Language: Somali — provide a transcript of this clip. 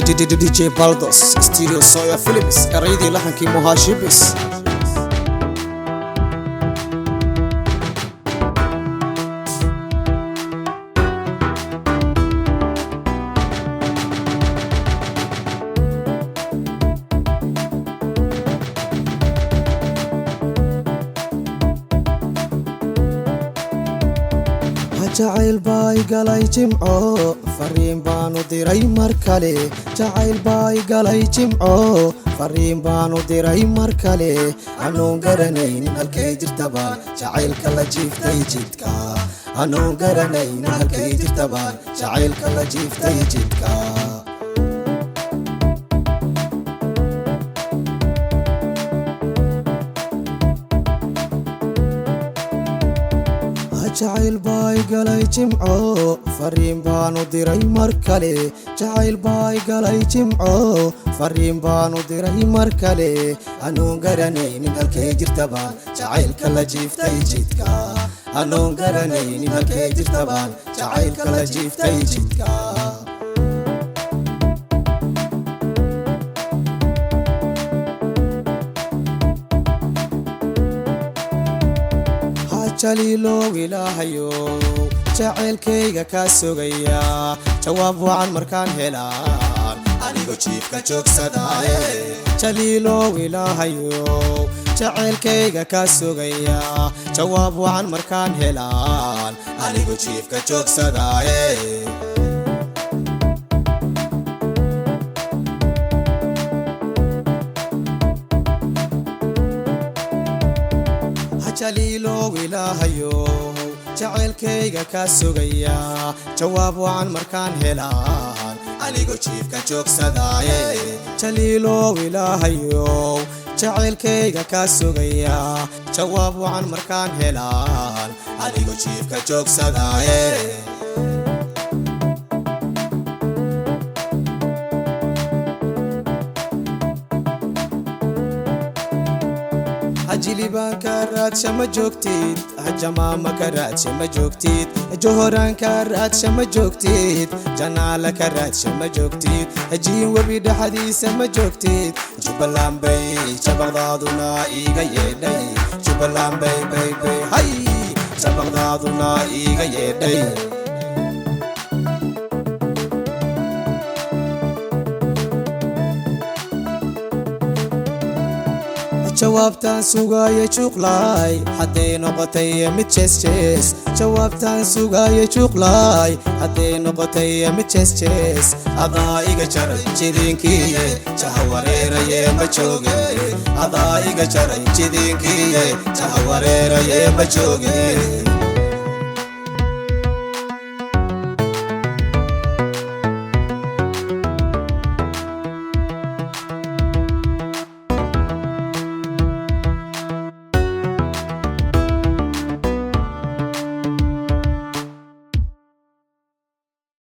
DJ Baldos Stereo Soya Philips erayadii laxankii Muhashibis jacayl bay galay jimco fariin baanu diray mar kale jacayl bay galay jimco fariin baanu diray mar kale anoon garanayn halkay jirtaba jacaylka la jiiftay jidka anoon garanayn halkay jirtaba jacaylka la jiiftay jidka jacayl bay galay jimco fariin baanu diray mar kale jacayl bay galay jimco fariin baanu diray mar kale anoon garanayn halkay jirtaba jacaylka la jiiftay jidka anoon garanayn halkay jirtaba jacaylka la jiiftay jidka jaliilo ilaahayo jacaylkayga ka sugaya jawaab wacan markaan helaan anigu jiifka joogsadaaye jaliilo ilaahayo jacaylkayga ka sugaya jawaab wacan markaan helaan anigu jiifka joogsadaaye jaliilo ilaahayo jacaylkayga ka sugaya jawaab wacan markaan helaan anigu jiifka joogsadaaye jaliilo ilaahayo jacaylkayga ka sugaya jawaab wacan markaan helaan anigu jiifka joogsadaaye jiliban karaad shama joogtid jamaama karaad shama joogtid johoran karaad shama joogtid janaala karaad shama joogtid jiin webi dhaxdiisa ma joogtid jubbaland bay jabaqdaaduna iiga yeedhay jubbaland bay hay jabaqdaaduna iiga yeedhay jawaabtaan sugaya juqlay haday noqotay mid jees jawaabtaan sugaya juqlay haday noqotay mid jees adaa iga jaray jidinkiye jahawareeraye ma jooge adaa iga jaray jidinkiye jahawareeraye ma jooge